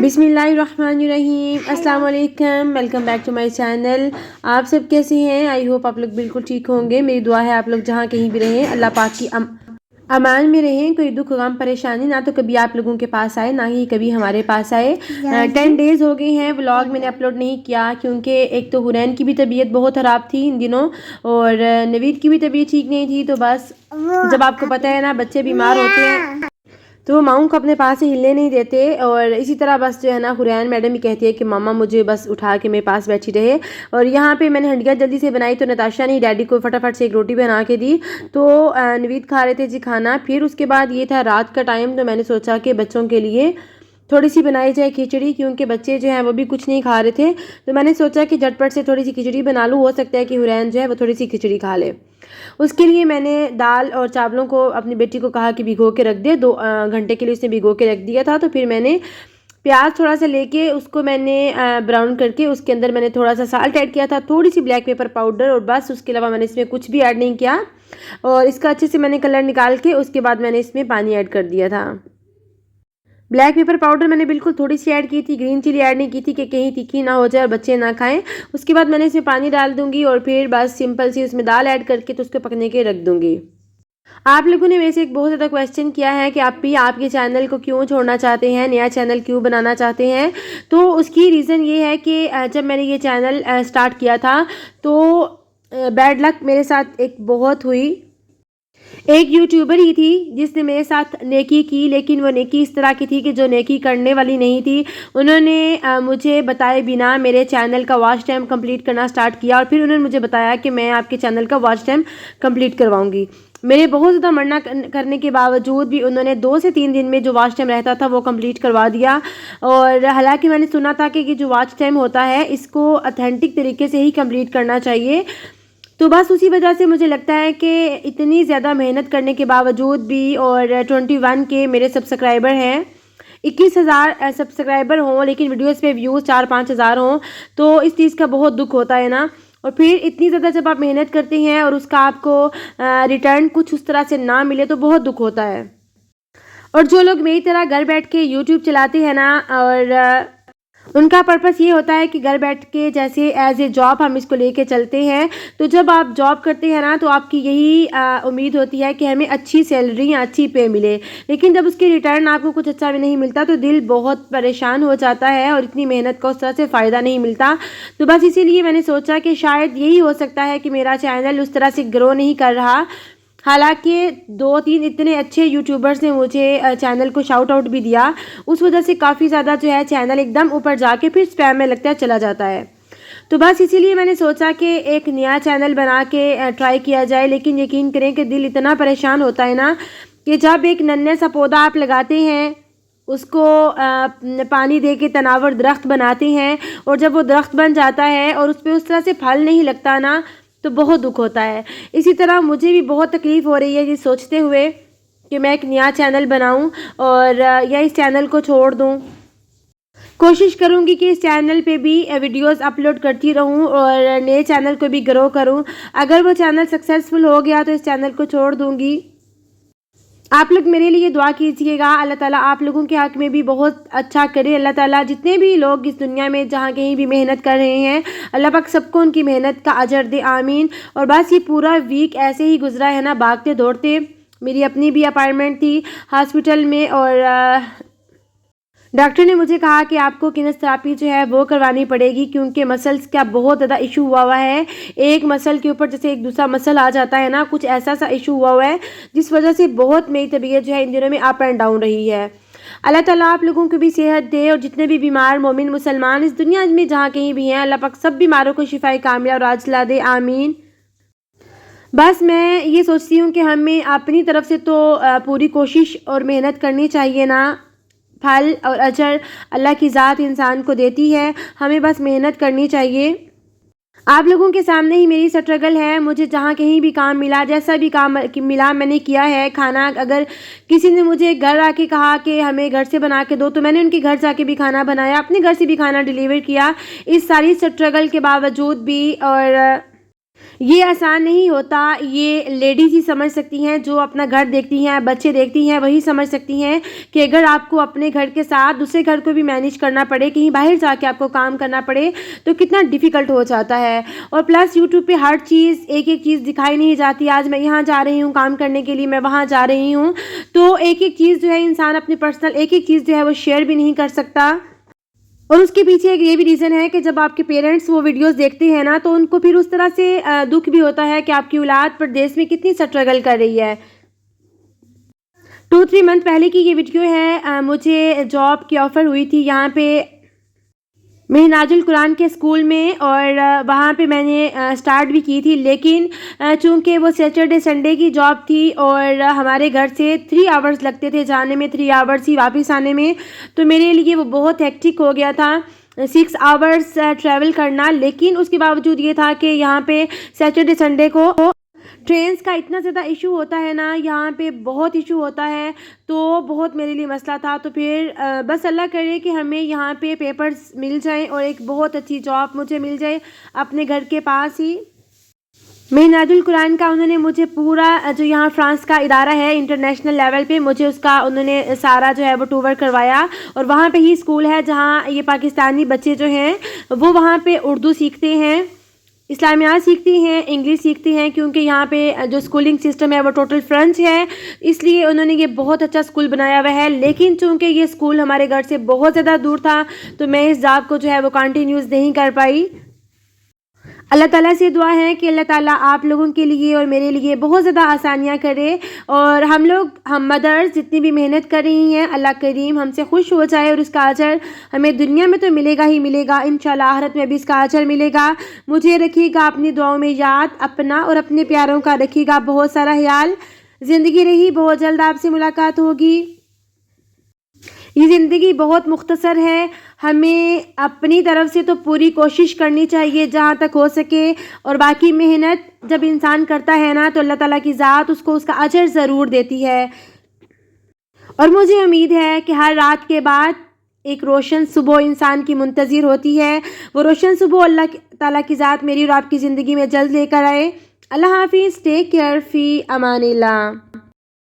बिस्मिल्लाहिर्रहमानिर्रहीम अस्सलाम वालेकुम। Welcome back to my channel. आप सब कैसे हैं? आई होप आप लोग बिल्कुल ठीक होंगे। मेरी दुआ है आप लोग जहाँ कहीं भी रहें अल्लाह पाक की अमान में रहें। कोई दुख गम परेशानी ना तो कभी आप लोगों के पास आए ना ही कभी हमारे पास आए। 10 डेज़ हो गए हैं व्लॉग मैंने अपलोड नहीं किया क्योंकि एक तो हुरैन की भी तबीयत बहुत ख़राब थी इन दिनों और नवीद की भी तबीयत ठीक नहीं थी। तो बस जब आपको पता है ना बच्चे बीमार होते हैं तो वो माऊँ को अपने पास से हिलने नहीं देते। और इसी तरह बस जो है ना हुरैन मैडम ही कहती है कि मामा मुझे बस उठा के मेरे पास बैठी रहे। और यहाँ पे मैंने हंडिया जल्दी से बनाई तो नताशा ने डैडी को फटाफट से एक रोटी बना के दी। तो नवीद खा रहे थे जी खाना। फिर उसके बाद ये था रात का टाइम तो मैंने सोचा कि बच्चों के लिए थोड़ी सी बनाई जाए खिचड़ी क्योंकि बच्चे जो हैं वो भी कुछ नहीं खा रहे थे। तो मैंने सोचा कि झटपट से थोड़ी सी खिचड़ी बना लूँ, हो सकता है कि हुरैन जो है वो थोड़ी सी खिचड़ी खा ले। उसके लिए मैंने दाल और चावलों को अपनी बेटी को कहा कि भिगो के रख दे। 2 घंटे के लिए उसने भिगो के रख दिया था। तो फिर मैंने प्याज थोड़ा सा लेके उसको मैंने ब्राउन करके उसके अंदर मैंने थोड़ा सा साल्ट ऐड किया था, थोड़ी सी ब्लैक पेपर पाउडर और बस उसके अलावा मैंने इसमें कुछ भी ऐड नहीं किया। और इसका अच्छे से मैंने कलर निकाल के उसके बाद मैंने इसमें पानी ऐड कर दिया था। ब्लैक पेपर पाउडर मैंने बिल्कुल थोड़ी सी ऐड की थी, ग्रीन चिली ऐड नहीं की थी कि कहीं तीखी ना हो जाए और बच्चे ना खाएं। उसके बाद मैंने इसमें पानी डाल दूंगी और फिर बस सिंपल सी उसमें दाल ऐड करके तो उसको पकने के रख दूंगी। आप लोगों ने वैसे एक बहुत ज़्यादा क्वेश्चन किया है कि आप भी आपके चैनल को क्यों छोड़ना चाहते हैं, नया चैनल क्यों बनाना चाहते हैं। तो उसकी रीज़न ये है कि जब मैंने ये चैनल स्टार्ट किया था तो बैड लक मेरे साथ एक बहुत हुई। एक यूट्यूबर ही थी जिसने मेरे साथ नेकी की, लेकिन वो नेकी इस तरह की थी कि जो नेकी करने वाली नहीं थी। उन्होंने मुझे बताए बिना मेरे चैनल का वॉच टाइम कंप्लीट करना स्टार्ट किया और फिर उन्होंने मुझे बताया कि मैं आपके चैनल का वॉच टाइम कंप्लीट करवाऊंगी। मेरे बहुत ज़्यादा मना करने के बावजूद भी उन्होंने 2 से 3 दिन में जो वॉच टाइम रहता था वो कंप्लीट करवा दिया। और हालांकि मैंने सुना था कि जो वॉच टाइम होता है इसको ऑथेंटिक तरीके से ही कंप्लीट करना चाहिए। तो बस उसी वजह से मुझे लगता है कि इतनी ज़्यादा मेहनत करने के बावजूद भी और 21 के मेरे सब्सक्राइबर हैं, 21,000 सब्सक्राइबर हों लेकिन वीडियोस पे व्यूज़ 4-5 हज़ार हों तो इस चीज़ का बहुत दुख होता है ना। और फिर इतनी ज़्यादा जब आप मेहनत करते हैं और उसका आपको रिटर्न कुछ उस तरह से ना मिले तो बहुत दुख होता है। और जो लोग मेरी तरह घर बैठ के यूट्यूब चलाते हैं ना और उनका पर्पस ये होता है कि घर बैठ के जैसे एज ए जॉब हम इसको लेके चलते हैं। तो जब आप जॉब करते हैं ना तो आपकी यही उम्मीद होती है कि हमें अच्छी सैलरी या अच्छी पे मिले, लेकिन जब उसके रिटर्न आपको कुछ अच्छा भी नहीं मिलता तो दिल बहुत परेशान हो जाता है और इतनी मेहनत का उस तरह से फ़ायदा नहीं मिलता। तो बस इसीलिए मैंने सोचा कि शायद यही हो सकता है कि मेरा चैनल उस तरह से ग्रो नहीं कर रहा। हालांकि 2-3 इतने अच्छे यूट्यूबर्स ने मुझे चैनल को शाउट आउट भी दिया, उस वजह से काफ़ी ज़्यादा जो है चैनल एकदम ऊपर जाके फिर स्पैम में लगता है चला जाता है। तो बस इसीलिए मैंने सोचा कि एक नया चैनल बना के ट्राई किया जाए। लेकिन यकीन करें कि दिल इतना परेशान होता है ना कि जब एक नन्हे सा पौधा आप लगाते हैं उसको पानी दे के तनावर दरख्त बनाते हैं और जब वो दरख्त बन जाता है और उस पर उस तरह से फल नहीं लगता ना तो बहुत दुख होता है। इसी तरह मुझे भी बहुत तकलीफ़ हो रही है ये सोचते हुए कि मैं एक नया चैनल बनाऊं और या इस चैनल को छोड़ दूं। कोशिश करूंगी कि इस चैनल पे भी वीडियोस अपलोड करती रहूं और नए चैनल को भी ग्रो करूं। अगर वो चैनल सक्सेसफुल हो गया तो इस चैनल को छोड़ दूंगी। आप लोग मेरे लिए दुआ कीजिएगा, अल्लाह ताला आप लोगों के हक़ में भी बहुत अच्छा करे। अल्लाह ताला जितने भी लोग इस दुनिया में जहाँ कहीं भी मेहनत कर रहे हैं अल्लाह पाक सबको उनकी मेहनत का अजर दे, आमीन। और बस ये पूरा वीक ऐसे ही गुजरा है ना भागते दौड़ते। मेरी अपनी भी अपॉइंटमेंट थी हॉस्पिटल में और डॉक्टर ने मुझे कहा कि आपको किनेस्थेरेपी जो है वो करवानी पड़ेगी क्योंकि मसल्स का बहुत ज़्यादा इशू हुआ है। एक मसल के ऊपर जैसे एक दूसरा मसल आ जाता है ना, कुछ ऐसा सा इशू हुआ है जिस वजह से बहुत मेरी तबीयत जो है इन दिनों में अप एंड डाउन रही है। अल्लाह ताला आप लोगों को भी सेहत दे और जितने भी बीमार मोमिन मुसलमान इस दुनिया में जहाँ कहीं भी हैं अल्लाह पाक सब बीमारों को शिफाए कामिला और आजिला दे, आमीन। बस मैं ये सोचती हूँ कि हमें अपनी तरफ से तो पूरी कोशिश और मेहनत करनी चाहिए ना, फल और अजर अल्लाह की ज़ात इंसान को देती है, हमें बस मेहनत करनी चाहिए। आप लोगों के सामने ही मेरी स्ट्रगल है। मुझे जहाँ कहीं भी काम मिला, जैसा भी काम मिला मैंने किया है। खाना अगर किसी ने मुझे घर आके कहा कि हमें घर से बना के दो, तो मैंने उनके घर जाके भी खाना बनाया, अपने घर से भी खाना डिलीवर किया। इस सारी स्ट्रगल के बावजूद भी, और ये आसान नहीं होता। ये लेडीज़ ही समझ सकती हैं, जो अपना घर देखती हैं, बच्चे देखती हैं, वही समझ सकती हैं कि अगर आपको अपने घर के साथ दूसरे घर को भी मैनेज करना पड़े, कहीं बाहर जाके आपको काम करना पड़े, तो कितना डिफ़िकल्ट हो जाता है। और प्लस यूट्यूब पे हर चीज़, एक एक चीज़ दिखाई नहीं जाती। आज मैं यहाँ जा रही हूँ काम करने के लिए, मैं वहाँ जा रही हूँ, तो एक एक चीज़ जो है इंसान अपनी पर्सनल एक एक चीज़ जो है वो शेयर भी नहीं कर सकता। और उसके पीछे एक ये भी रीज़न है कि जब आपके पेरेंट्स वो वीडियोस देखते हैं ना, तो उनको फिर उस तरह से दुख भी होता है कि आपकी औलाद परदेश में कितनी स्ट्रगल कर रही है। 2-3 मंथ पहले की ये वीडियो है। मुझे जॉब की ऑफ़र हुई थी यहाँ पे महनाजुल कुरान के स्कूल में, और वहाँ पे मैंने स्टार्ट भी की थी। लेकिन चूँकि वो सैटरडे संडे की जॉब थी और हमारे घर से 3 आवर्स लगते थे जाने में, 3 आवर्स ही वापस आने में, तो मेरे लिए वो बहुत हेक्टिक हो गया था 6 आवर्स ट्रैवल करना। लेकिन उसके बावजूद ये था कि यहाँ पे सैटरडे संडे को ट्रेन्स का इतना ज़्यादा इशू होता है ना, यहाँ पे बहुत इशू होता है, तो बहुत मेरे लिए मसला था। तो फिर बस अल्लाह करे कि हमें यहाँ पे पेपर्स मिल जाएं और एक बहुत अच्छी जॉब मुझे मिल जाए अपने घर के पास ही। महनाजुल कुरान का उन्होंने मुझे पूरा जो यहाँ फ्रांस का इदारा है इंटरनेशनल लेवल पे, मुझे उसका उन्होंने सारा जो है वो टूर करवाया। और वहाँ पे ही स्कूल है जहाँ ये पाकिस्तानी बच्चे जो हैं वो वहाँ पे उर्दू सीखते हैं, इस्लामियात सीखती हैं, इंग्लिश सीखती हैं, क्योंकि यहाँ पे जो स्कूलिंग सिस्टम है वो टोटल फ्रेंच है, इसलिए उन्होंने ये बहुत अच्छा स्कूल बनाया हुआ है। लेकिन चूँकि ये स्कूल हमारे घर से बहुत ज़्यादा दूर था, तो मैं इस जॉब को जो है वो कंटिन्यूज़ नहीं कर पाई। अल्लाह ताला से दुआ है कि अल्लाह ताला आप लोगों के लिए और मेरे लिए बहुत ज़्यादा आसानियाँ करे, और हम मदर्स जितनी भी मेहनत कर रही हैं, अल्लाह करीम हमसे खुश हो जाए और उसका अजर हमें दुनिया में तो मिलेगा ही मिलेगा, इंशाल्लाह आखिरत में भी इसका अजर मिलेगा। मुझे रखिएगा अपनी दुआओं में याद, अपना और अपने प्यारों का रखिएगा बहुत सारा ख्याल। ज़िंदगी रही, बहुत जल्द आपसे मुलाकात होगी। ये ज़िंदगी बहुत मुख्तसर है, हमें अपनी तरफ से तो पूरी कोशिश करनी चाहिए जहाँ तक हो सके, और बाकी मेहनत जब इंसान करता है ना, तो अल्लाह ताला की ज़ात उसको उसका अजर ज़रूर देती है। और मुझे उम्मीद है कि हर रात के बाद एक रोशन सुबह इंसान की मुंतज़िर होती है। वो रोशन सुबह अल्लाह ताला की ज़ात मेरी और आपकी ज़िंदगी में जल्द लेकर आए। अल्लाह हाफिज़, टेक केयर, फ़ी अमानिल्लाह।